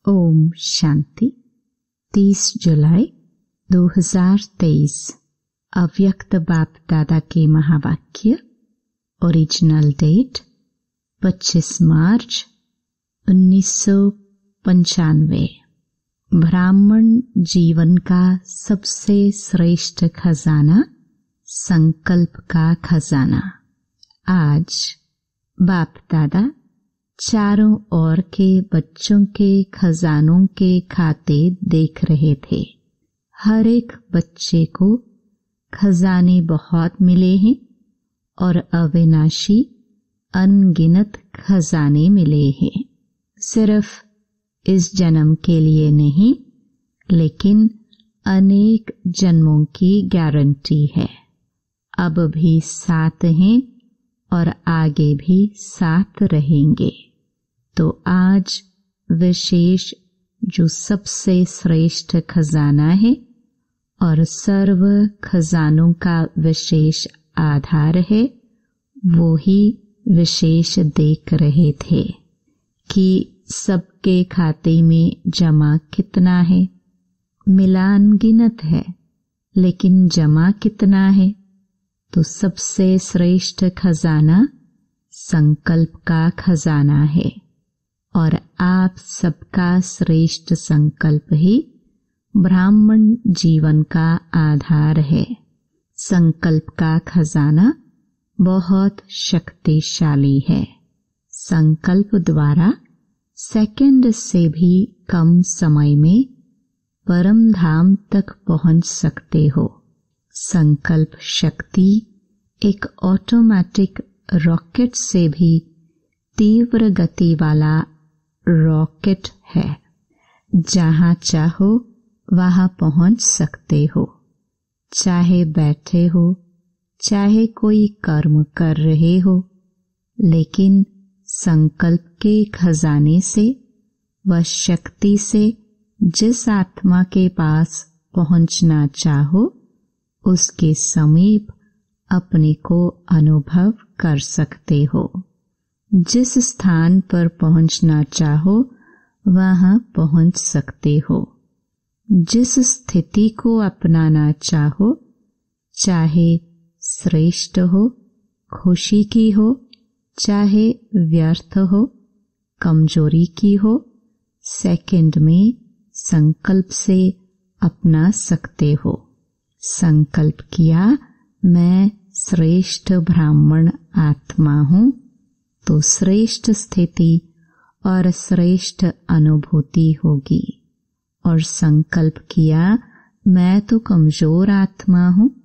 ओम शांति। 30 जुलाई 2023 अव्यक्त बाप दादा के महावाक्य। ओरिजिनल डेट 25 मार्च 1995। ब्राह्मण जीवन का सबसे श्रेष्ठ खजाना संकल्प का खजाना। आज बाप दादा चारों ओर के बच्चों के खजानों के खाते देख रहे थे। हर एक बच्चे को खजाने बहुत मिले हैं और अविनाशी अनगिनत खजाने मिले हैं। सिर्फ इस जन्म के लिए नहीं, लेकिन अनेक जन्मों की गारंटी है। अब भी साथ हैं और आगे भी साथ रहेंगे। तो आज विशेष जो सबसे श्रेष्ठ खजाना है और सर्व खजानों का विशेष आधार है, वो ही विशेष देख रहे थे कि सबके खाते में जमा कितना है। मिला अनगिनत है, लेकिन जमा कितना है? तो सबसे श्रेष्ठ खजाना संकल्प का खजाना है और आप सबका श्रेष्ठ संकल्प ही ब्राह्मण जीवन का आधार है। संकल्प का खजाना बहुत शक्तिशाली है। संकल्प द्वारा सेकंड से भी कम समय में परम धाम तक पहुंच सकते हो। संकल्प शक्ति एक ऑटोमेटिक रॉकेट से भी तीव्र गति वाला रॉकेट है। जहां चाहो वहां पहुंच सकते हो। चाहे बैठे हो, चाहे कोई कर्म कर रहे हो, लेकिन संकल्प के खजाने से व शक्ति से जिस आत्मा के पास पहुंचना चाहो, उसके समीप अपने को अनुभव कर सकते हो। जिस स्थान पर पहुंचना चाहो वहां पहुंच सकते हो। जिस स्थिति को अपनाना चाहो, चाहे श्रेष्ठ हो, खुशी की हो, चाहे व्यर्थ हो, कमजोरी की हो, सेकंड में संकल्प से अपना सकते हो। संकल्प किया मैं श्रेष्ठ ब्राह्मण आत्मा हूँ, तो श्रेष्ठ स्थिति और श्रेष्ठ अनुभूति होगी। और संकल्प किया मैं तो कमजोर आत्मा हूँ,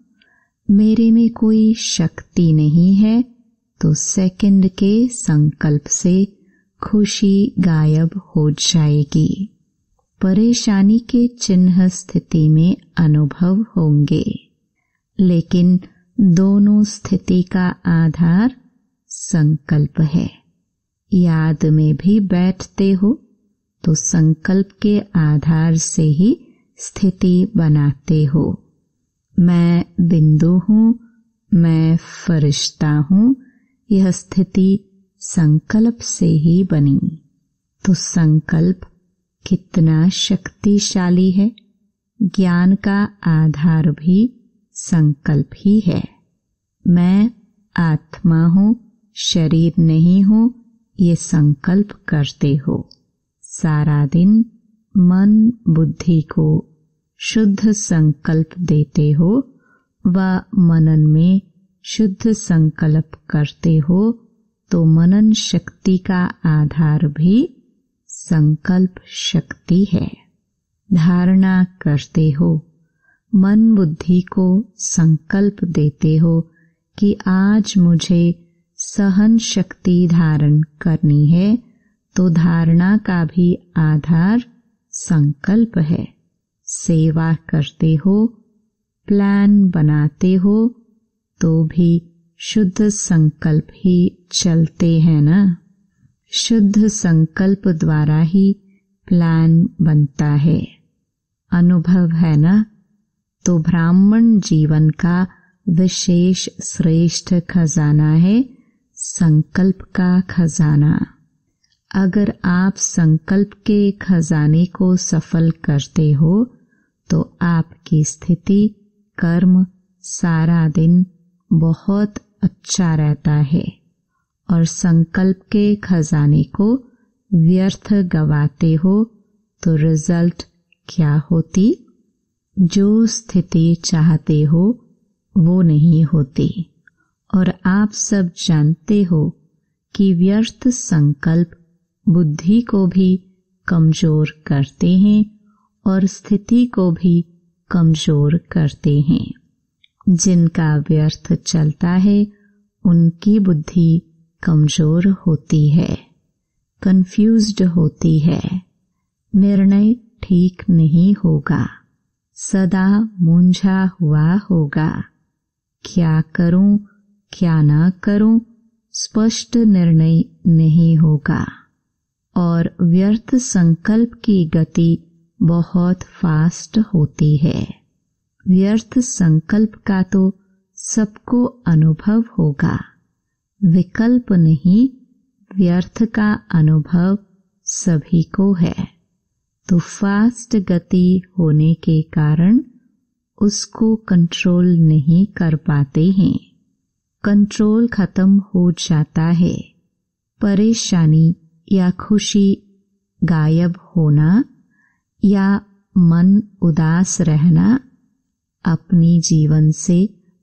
मेरे में कोई शक्ति नहीं है, तो सेकंड के संकल्प से खुशी गायब हो जाएगी। परेशानी के चिन्ह स्थिति में अनुभव होंगे, लेकिन दोनों स्थिति का आधार संकल्प है। याद में भी बैठते हो तो संकल्प के आधार से ही स्थिति बनाते हो। मैं बिंदु हूँ, मैं फरिश्ता हूँ, यह स्थिति संकल्प से ही बनी। तो संकल्प कितना शक्तिशाली है। ज्ञान का आधार भी संकल्प ही है। मैं आत्मा हूँ, शरीर नहीं हूँ, ये संकल्प करते हो। सारा दिन मन बुद्धि को शुद्ध संकल्प देते हो व मनन में शुद्ध संकल्प करते हो, तो मनन शक्ति का आधार भी संकल्प शक्ति है। धारणा करते हो, मन बुद्धि को संकल्प देते हो कि आज मुझे सहन शक्ति धारण करनी है, तो धारणा का भी आधार संकल्प है। सेवा करते हो, प्लान बनाते हो, तो भी शुद्ध संकल्प ही चलते हैं ना। शुद्ध संकल्प द्वारा ही प्लान बनता है। अनुभव है ना। तो ब्राह्मण जीवन का विशेष श्रेष्ठ खजाना है संकल्प का खजाना। अगर आप संकल्प के खजाने को सफल करते हो तो आपकी स्थिति, कर्म सारा दिन बहुत अच्छा रहता है। और संकल्प के खजाने को व्यर्थ गवाते हो तो रिजल्ट क्या होती? जो स्थिति चाहते हो वो नहीं होती। और आप सब जानते हो कि व्यर्थ संकल्प बुद्धि को भी कमजोर करते हैं और स्थिति को भी कमजोर करते हैं। जिनका व्यर्थ चलता है उनकी बुद्धि कमजोर होती है, कंफ्यूज्ड होती है, निर्णय ठीक नहीं होगा, सदा मूंझा हुआ होगा। क्या करूं, क्या ना करूं, स्पष्ट निर्णय नहीं होगा। और व्यर्थ संकल्प की गति बहुत फास्ट होती है। व्यर्थ संकल्प का तो सबको अनुभव होगा, विकल्प नहीं, व्यर्थ का अनुभव सभी को है। तो फास्ट गति होने के कारण उसको कंट्रोल नहीं कर पाते हैं। कंट्रोल खत्म हो जाता है। परेशानी या खुशी गायब होना या मन उदास रहना, अपनी जीवन से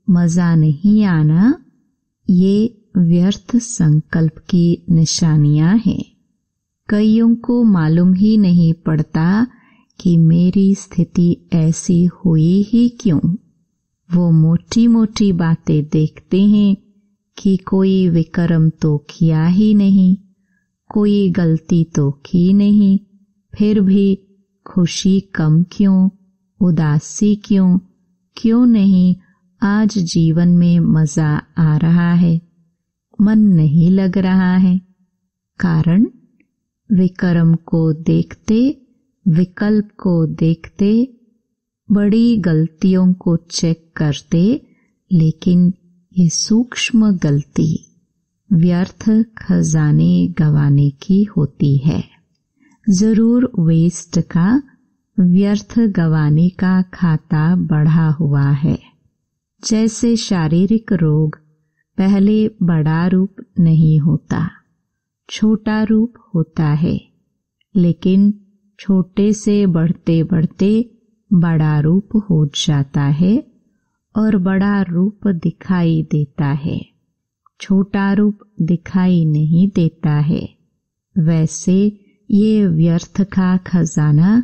मजा नहीं आना, ये व्यर्थ संकल्प की निशानियां हैं। कईयों को मालूम ही नहीं पड़ता कि मेरी स्थिति ऐसी हुई ही क्यों। वो मोटी मोटी बातें देखते हैं कि कोई विकर्म तो किया ही नहीं, कोई गलती तो की नहीं, फिर भी खुशी कम क्यों, उदासी क्यों, क्यों नहीं आज जीवन में मजा आ रहा है, मन नहीं लग रहा है। कारण विकर्म को देखते, विकल्प को देखते, बड़ी गलतियों को चेक करते, लेकिन ये सूक्ष्म गलती व्यर्थ खजाने गंवाने की होती है। जरूर वेस्ट का, व्यर्थ गंवाने का खाता बढ़ा हुआ है। जैसे शारीरिक रोग पहले बड़ा रूप नहीं होता, छोटा रूप होता है, लेकिन छोटे से बढ़ते बढ़ते बड़ा रूप हो जाता है और बड़ा रूप दिखाई देता है, छोटा रूप दिखाई नहीं देता है। वैसे ये व्यर्थ का खजाना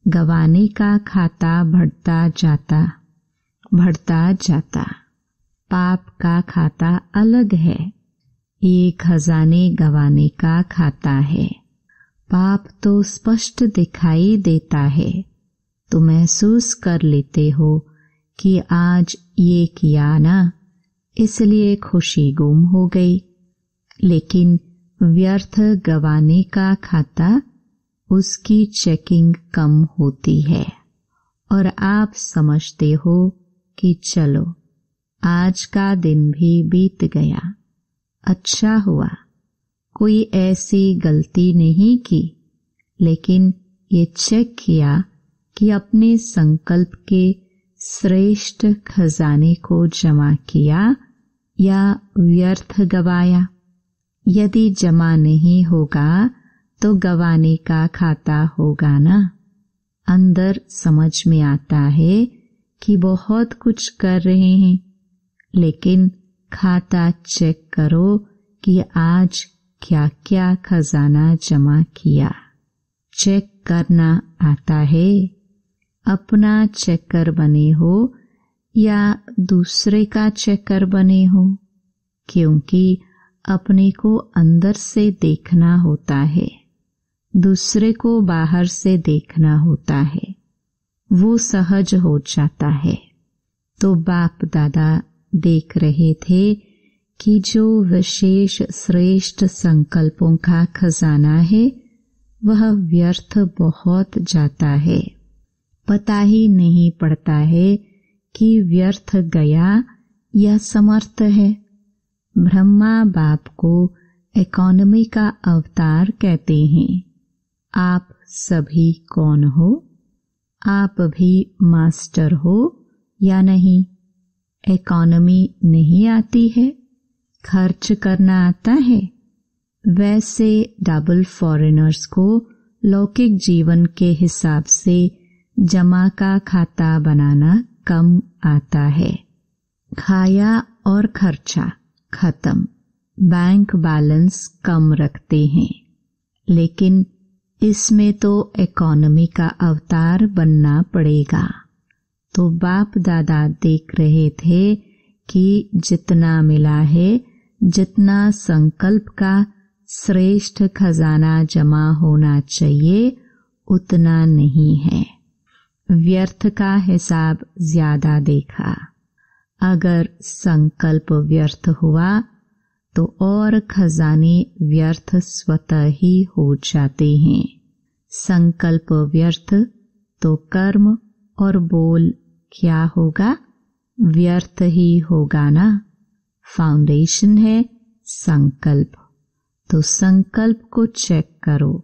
गंवाने का खाता बढ़ता जाता। पाप का खाता अलग है, ये खजाने गंवाने का खाता है। पाप तो स्पष्ट दिखाई देता है, तो महसूस कर लेते हो कि आज ये किया ना, इसलिए खुशी गुम हो गई। लेकिन व्यर्थ गंवाने का खाता, उसकी चेकिंग कम होती है और आप समझते हो कि चलो आज का दिन भी बीत गया, अच्छा हुआ, कोई ऐसी गलती नहीं की। लेकिन ये चेक किया कि अपने संकल्प के श्रेष्ठ खजाने को जमा किया या व्यर्थ गवाया। यदि जमा नहीं होगा तो गंवाने का खाता होगा ना। अंदर समझ में आता है कि बहुत कुछ कर रहे हैं, लेकिन खाता चेक करो कि आज क्या क्या खजाना जमा किया। चेक करना आता है? अपना चेकर बने हो या दूसरे का चेकर बने हो? क्योंकि अपने को अंदर से देखना होता है, दूसरे को बाहर से देखना होता है, वो सहज हो जाता है। तो बाप दादा देख रहे थे कि जो विशेष श्रेष्ठ संकल्पों का खजाना है वह व्यर्थ बहुत जाता है। पता ही नहीं पड़ता है कि व्यर्थ गया या समर्थ है। ब्रह्मा बाप को इकोनॉमी का अवतार कहते हैं। आप सभी कौन हो? आप भी मास्टर हो या नहीं? इकोनॉमी नहीं आती है, खर्च करना आता है। वैसे डबल फॉरेनर्स को लौकिक जीवन के हिसाब से जमा का खाता बनाना कम आता है। खाया और खर्चा खत्म, बैंक बैलेंस कम रखते हैं। लेकिन इसमें तो इकोनॉमी का अवतार बनना पड़ेगा। तो बाप दादा देख रहे थे कि जितना मिला है, जितना संकल्प का श्रेष्ठ खजाना जमा होना चाहिए, उतना नहीं है। व्यर्थ का हिसाब ज्यादा देखा। अगर संकल्प व्यर्थ हुआ तो और खजाने व्यर्थ स्वतः ही हो जाते हैं। संकल्प व्यर्थ तो कर्म और बोल क्या होगा? व्यर्थ ही होगा ना। फाउंडेशन है संकल्प, तो संकल्प को चेक करो,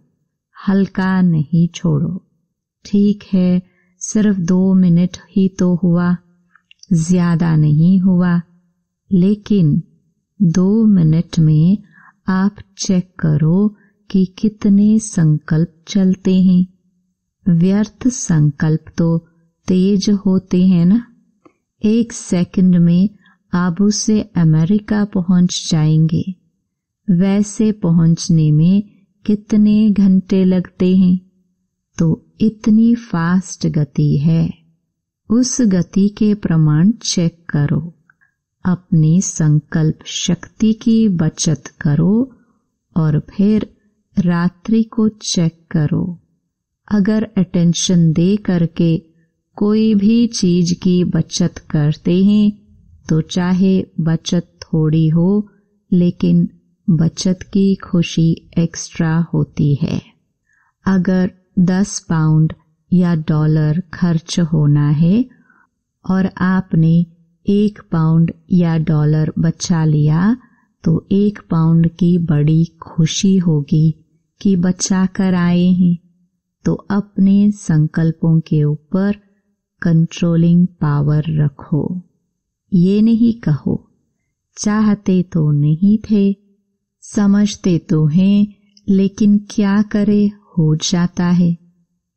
हल्का नहीं छोड़ो। ठीक है, सिर्फ 2 मिनट ही तो हुआ, ज्यादा नहीं हुआ, लेकिन 2 मिनट में आप चेक करो कि कितने संकल्प चलते हैं। व्यर्थ संकल्प तो तेज होते हैं ना। 1 सेकंड में आबू से अमेरिका पहुंच जाएंगे। वैसे पहुंचने में कितने घंटे लगते हैं? तो इतनी फास्ट गति है। उस गति के प्रमाण चेक करो। अपनी संकल्प शक्ति की बचत करो और फिर रात्रि को चेक करो। अगर अटेंशन दे करके कोई भी चीज की बचत करते हैं तो चाहे बचत थोड़ी हो, लेकिन बचत की खुशी एक्स्ट्रा होती है। अगर 10 पाउंड या डॉलर खर्च होना है और आपने 1 पाउंड या डॉलर बचा लिया, तो 1 पाउंड की बड़ी खुशी होगी कि बचा कर आए हैं। तो अपने संकल्पों के ऊपर कंट्रोलिंग पावर रखो। ये नहीं कहो चाहते तो नहीं थे, समझते तो हैं, लेकिन क्या करे, हो जाता है।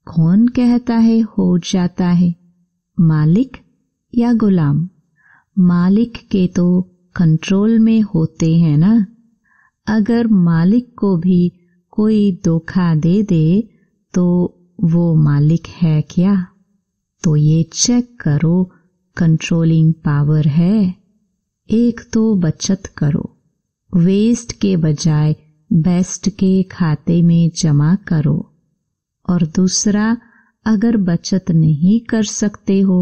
कौन कहता है हो जाता है? मालिक या गुलाम? मालिक के तो कंट्रोल में होते हैं ना। अगर मालिक को भी कोई धोखा दे दे तो वो मालिक है क्या? तो ये चेक करो, कंट्रोलिंग पावर है। एक तो बचत करो, वेस्ट के बजाय बेस्ट के खाते में जमा करो। और दूसरा, अगर बचत नहीं कर सकते हो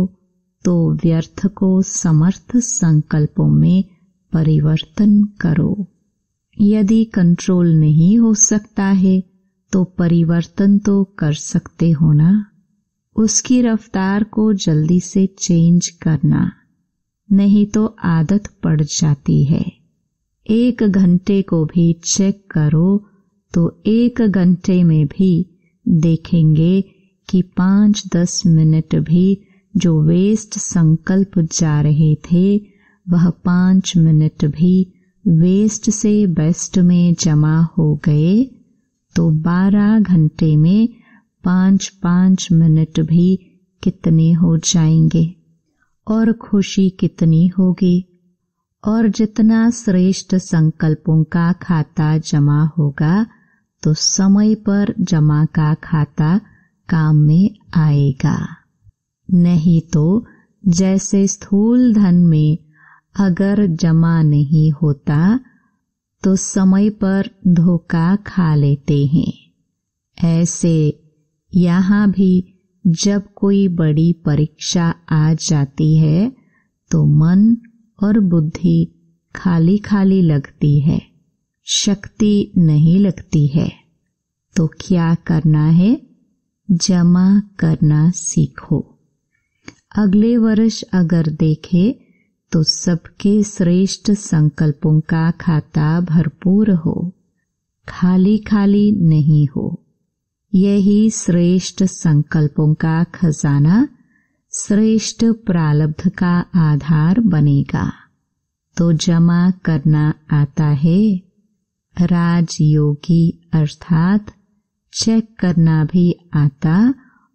तो व्यर्थ को समर्थ संकल्पों में परिवर्तन करो। यदि कंट्रोल नहीं हो सकता है तो परिवर्तन तो कर सकते हो ना। उसकी रफ्तार को जल्दी से चेंज करना, नहीं तो आदत पड़ जाती है। 1 घंटे को भी चेक करो तो 1 घंटे में भी देखेंगे कि 5-10 मिनट भी जो वेस्ट संकल्प जा रहे थे, वह 5 मिनट भी वेस्ट से बेस्ट में जमा हो गए। तो 12 घंटे में 5-5 मिनट भी कितने हो जाएंगे और खुशी कितनी होगी। और जितना श्रेष्ठ संकल्पों का खाता जमा होगा तो समय पर जमा का खाता काम में आएगा। नहीं तो जैसे स्थूल धन में अगर जमा नहीं होता तो समय पर धोखा खा लेते हैं, ऐसे यहाँ भी जब कोई बड़ी परीक्षा आ जाती है तो मन और बुद्धि खाली खाली लगती है, शक्ति नहीं लगती है। तो क्या करना है? जमा करना सीखो। अगले वर्ष अगर देखे तो सबके श्रेष्ठ संकल्पों का खाता भरपूर हो। खाली खाली नहीं हो। यही श्रेष्ठ संकल्पों का खजाना श्रेष्ठ प्रारब्ध का आधार बनेगा। तो जमा करना आता है। राजयोगी अर्थात चेक करना भी आता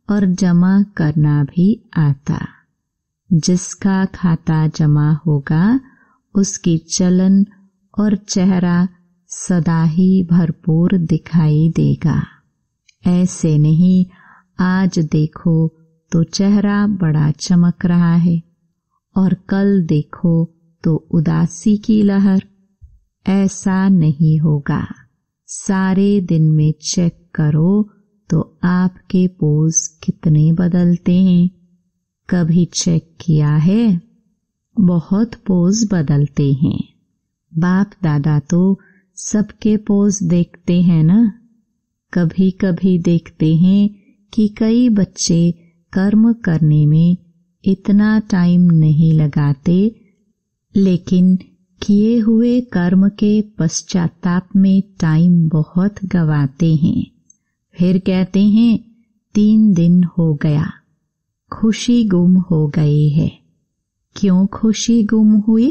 और जमा करना भी आता। जिसका खाता जमा होगा उसकी चलन और चेहरा सदा ही भरपूर दिखाई देगा। ऐसे नहीं आज देखो तो चेहरा बड़ा चमक रहा है और कल देखो तो उदासी की लहर। ऐसा नहीं होगा। सारे दिन में चेक करो तो आपके पोज कितने बदलते हैं। कभी चेक किया है? बहुत पोज बदलते हैं। बाप दादा तो सबके पोज देखते हैं ना। कभी कभी देखते हैं कि कई बच्चे कर्म करने में इतना टाइम नहीं लगाते, लेकिन किए हुए कर्म के पश्चाताप में टाइम बहुत गवाते हैं। फिर कहते हैं 3 दिन हो गया, खुशी गुम हो गई है। क्यों खुशी गुम हुई?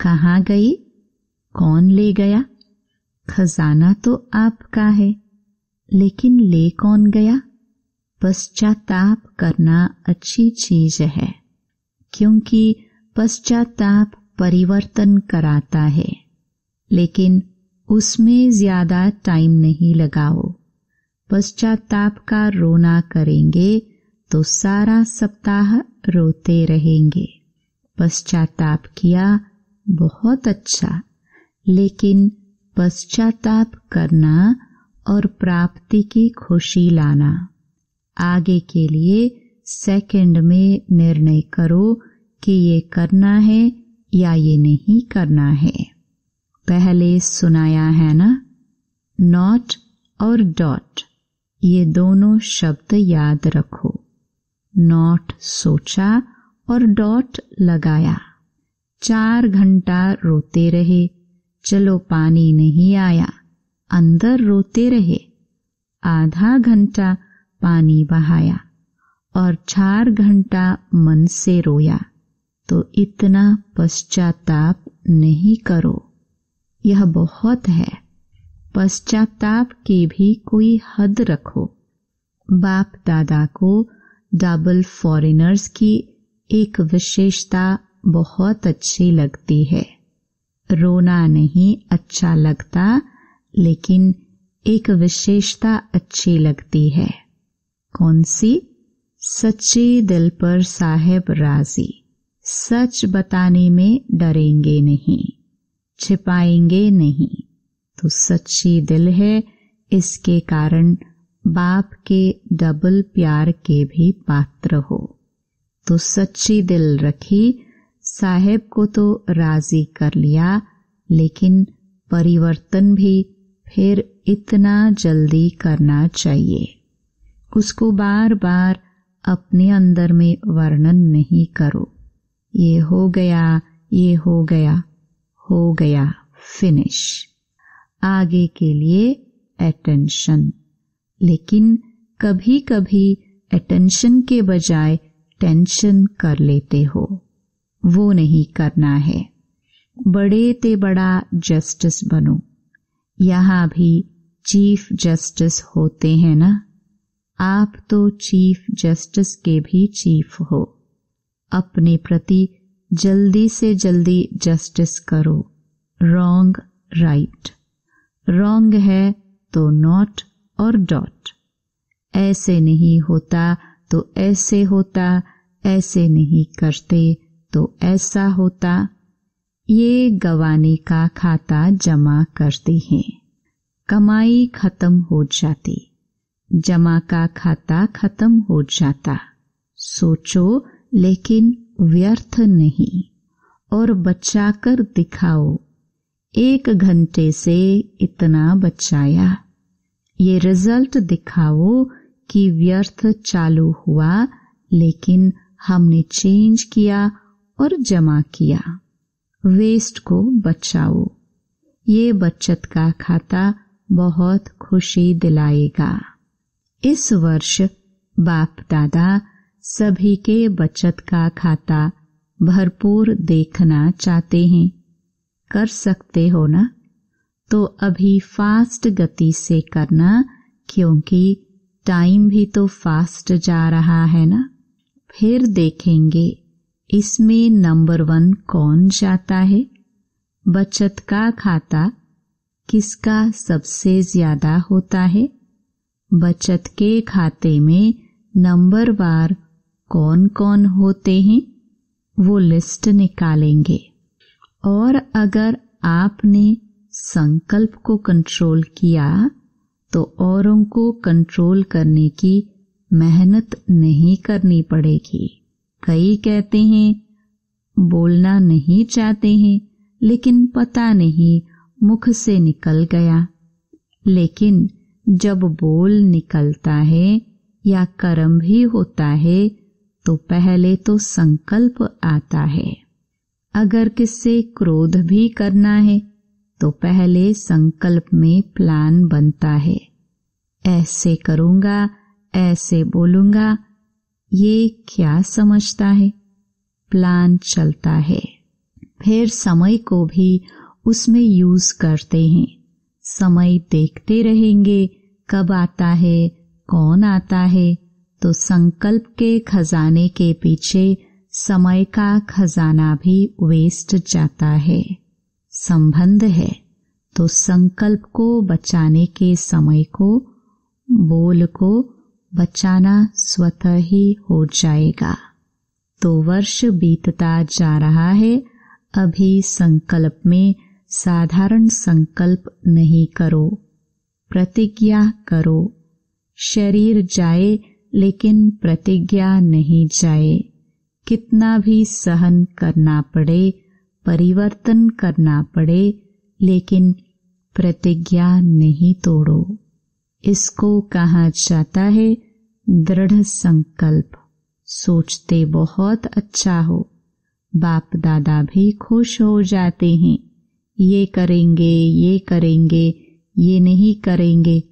कहाँ गई? कौन ले गया? खजाना तो आपका है, लेकिन ले कौन गया? पश्चाताप करना अच्छी चीज है, क्योंकि पश्चाताप परिवर्तन कराता है, लेकिन उसमें ज्यादा टाइम नहीं लगाओ। पश्चाताप का रोना करेंगे तो सारा सप्ताह रोते रहेंगे। पश्चाताप किया बहुत अच्छा, लेकिन पश्चाताप करना और प्राप्ति की खुशी लाना। आगे के लिए सेकंड में निर्णय करो कि ये करना है या ये नहीं करना है। पहले सुनाया है ना, नॉट और डॉट, ये दोनों शब्द याद रखो। नॉट सोचा और डॉट लगाया। 4 घंटा रोते रहे, चलो पानी नहीं आया, अंदर रोते रहे। आधा घंटा पानी बहाया और 4 घंटा मन से रोया, तो इतना पश्चाताप नहीं करो। यह बहुत है। पश्चाताप की भी कोई हद रखो। बाप दादा को डबल फॉरेनर्स की एक विशेषता बहुत अच्छी लगती है। रोना नहीं अच्छा लगता, लेकिन एक विशेषता अच्छी लगती है। कौन सी? सच्चे दिल पर साहेब राजी। सच बताने में डरेंगे नहीं, छिपाएंगे नहीं। तो सच्ची दिल है, इसके कारण बाप के डबल प्यार के भी पात्र हो। तो सच्ची दिल रखी, साहेब को तो राजी कर लिया, लेकिन परिवर्तन भी फिर इतना जल्दी करना चाहिए। उसको बार बार अपने अंदर में वर्णन नहीं करो। ये हो गया, ये हो गया, हो गया, फिनिश। आगे के लिए अटेंशन। लेकिन कभी कभी अटेंशन के बजाय टेंशन कर लेते हो, वो नहीं करना है। बड़े ते बड़ा जस्टिस बनो। यहाँ भी चीफ जस्टिस होते हैं ना, आप तो चीफ जस्टिस के भी चीफ हो। अपने प्रति जल्दी से जल्दी जस्टिस करो। रॉन्ग राइट, रॉन्ग है तो नॉट और डॉट। ऐसे नहीं होता तो ऐसे होता, ऐसे नहीं करते तो ऐसा होता। ये गवाने का खाता जमा करते हैं, कमाई खत्म हो जाती, जमा का खाता खत्म हो जाता। सोचो लेकिन व्यर्थ नहीं, और बचाकर दिखाओ। 1 घंटे से इतना बचाया, ये रिजल्ट दिखाओ कि व्यर्थ चालू हुआ, लेकिन हमने चेंज किया और जमा किया। वेस्ट को बचाओ। ये बचत का खाता बहुत खुशी दिलाएगा। इस वर्ष बाप दादा सभी के बचत का खाता भरपूर देखना चाहते हैं। कर सकते हो ना? तो अभी फास्ट गति से करना, क्योंकि टाइम भी तो फास्ट जा रहा है ना। फिर देखेंगे इसमें नंबर 1 कौन जाता है। बचत का खाता किसका सबसे ज्यादा होता है? बचत के खाते में नंबरवार कौन कौन होते हैं, वो लिस्ट निकालेंगे। और अगर आपने संकल्प को कंट्रोल किया तो औरों को कंट्रोल करने की मेहनत नहीं करनी पड़ेगी। कई कहते हैं बोलना नहीं चाहते हैं, लेकिन पता नहीं मुख से निकल गया। लेकिन जब बोल निकलता है या कर्म भी होता है तो पहले तो संकल्प आता है। अगर किससे क्रोध भी करना है तो पहले संकल्प में प्लान बनता है। ऐसे करूंगा, ऐसे बोलूंगा, ये क्या समझता है? प्लान चलता है। फिर समय को भी उसमें यूज करते हैं। समय देखते रहेंगे कब आता है, कौन आता है। तो संकल्प के खजाने के पीछे समय का खजाना भी वेस्ट जाता है। संबंध है तो संकल्प को बचाने के समय को, बोल को बचाना स्वतः ही हो जाएगा। तो वर्ष बीतता जा रहा है। अभी संकल्प में साधारण संकल्प नहीं करो, प्रतिज्ञा करो। शरीर जाए लेकिन प्रतिज्ञा नहीं जाए। कितना भी सहन करना पड़े, परिवर्तन करना पड़े, लेकिन प्रतिज्ञा नहीं तोड़ो। इसको कहा जाता है दृढ़ संकल्प। सोचते बहुत अच्छा हो, बाप दादा भी खुश हो जाते हैं। ये करेंगे, ये करेंगे, ये नहीं करेंगे,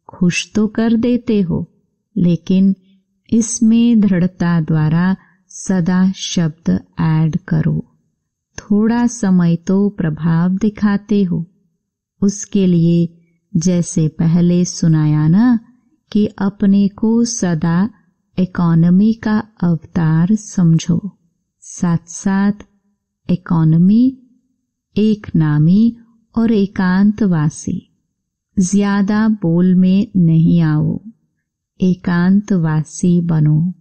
खुश तो कर देते हो, लेकिन इसमें दृढ़ता द्वारा सदा शब्द ऐड करो। थोड़ा समय तो प्रभाव दिखाते हो। उसके लिए जैसे पहले सुनाया ना कि अपने को सदा इकोनॉमी का अवतार समझो। साथ साथ इकोनॉमी, एक नामी और एकांतवासी। ज्यादा बोल में नहीं आओ, एकांतवासी बनो।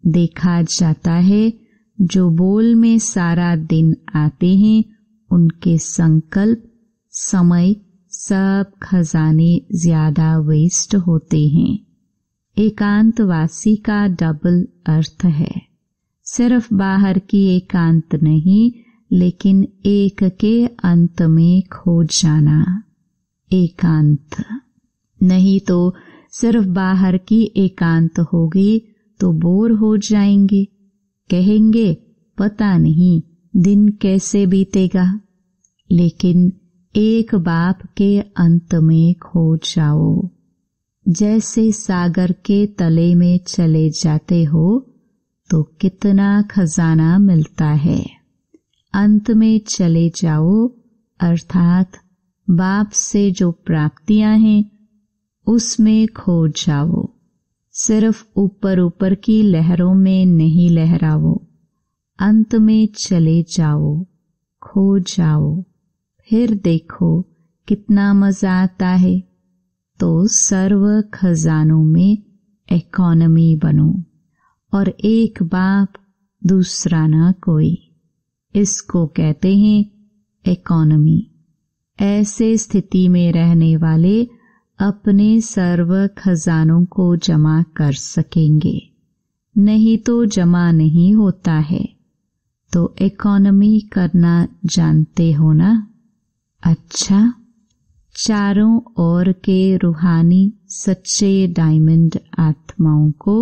देखा जाता है जो बोल में सारा दिन आते हैं उनके संकल्प, समय, सब खजाने ज्यादा वेस्ट होते हैं। एकांतवासी का डबल अर्थ है। सिर्फ बाहर की एकांत नहीं, लेकिन एक के अंत में खो जाना। एकांत नहीं तो सिर्फ बाहर की एकांत होगी तो बोर हो जाएंगे। कहेंगे पता नहीं दिन कैसे बीतेगा। लेकिन एक बाप के अंत में खो जाओ। जैसे सागर के तले में चले जाते हो तो कितना खजाना मिलता है। अंत में चले जाओ, अर्थात बाप से जो प्राप्तियां हैं उसमें खो जाओ। सिर्फ ऊपर ऊपर की लहरों में नहीं लहराओ, अंत में चले जाओ, खो जाओ। फिर देखो कितना मजा आता है। तो सर्व खजानों में इकोनॉमी बनो और एक बाप दूसरा ना कोई। इसको कहते हैं इकोनॉमी। ऐसे स्थिति में रहने वाले अपने सर्व खजानों को जमा कर सकेंगे, नहीं तो जमा नहीं होता है। तो इकोनॉमी करना जानते हो ना? अच्छा, चारों ओर के रूहानी सच्चे डायमंड आत्माओं को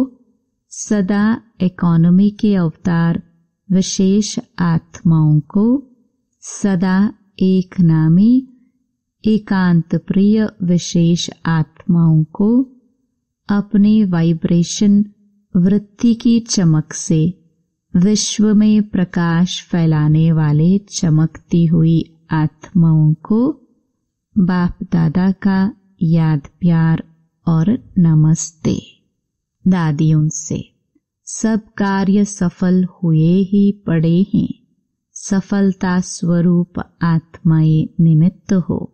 सदा इकोनॉमी के अवतार विशेष आत्माओं को सदा एक नामी, एकांत प्रिय विशेष आत्माओं को अपने वाइब्रेशन वृत्ति की चमक से विश्व में प्रकाश फैलाने वाले चमकती हुई आत्माओं को बाप दादा का याद प्यार और नमस्ते। दादी उनसे, सब कार्य सफल हुए ही पड़े हैं। सफलता स्वरूप आत्माएं निमित्त हो।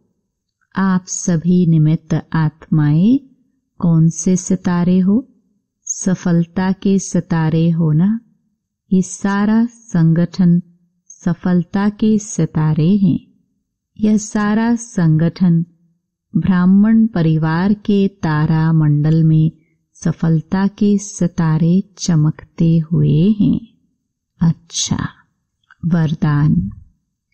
आप सभी निमित्त आत्माएं कौन से सितारे हो? सफलता के सितारे हो ना। ये सारा संगठन सफलता के सितारे हैं। यह सारा संगठन ब्राह्मण परिवार के तारा मंडल में सफलता के सितारे चमकते हुए हैं। अच्छा, वरदान।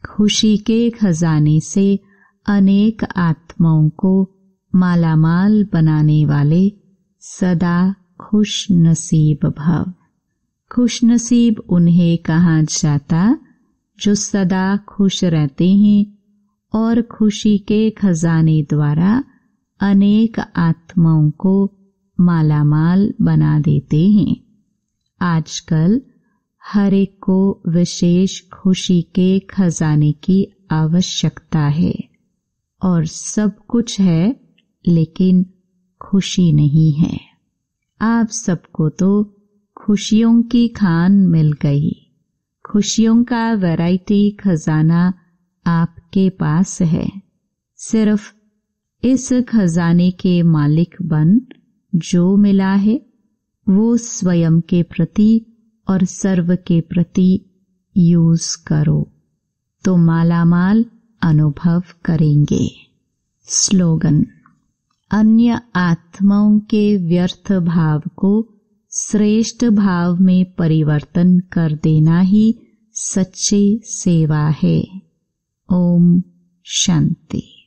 खुशी के खजाने से अनेक आत्माओं को मालामाल बनाने वाले सदा खुश नसीब भव। खुश नसीब उन्हें कहा जाता जो सदा खुश रहते हैं और खुशी के खजाने द्वारा अनेक आत्माओं को मालामाल बना देते हैं। आजकल हर एक को विशेष खुशी के खजाने की आवश्यकता है और सब कुछ है लेकिन खुशी नहीं है। आप सबको तो खुशियों की खान मिल गई। खुशियों का वैरायटी खजाना आपके पास है। सिर्फ इस खजाने के मालिक बन जो मिला है वो स्वयं के प्रति और सर्व के प्रति यूज करो तो मालामाल अनुभव करेंगे। स्लोगन। अन्य आत्माओं के व्यर्थ भाव को श्रेष्ठ भाव में परिवर्तन कर देना ही सच्ची सेवा है। ओम शांति।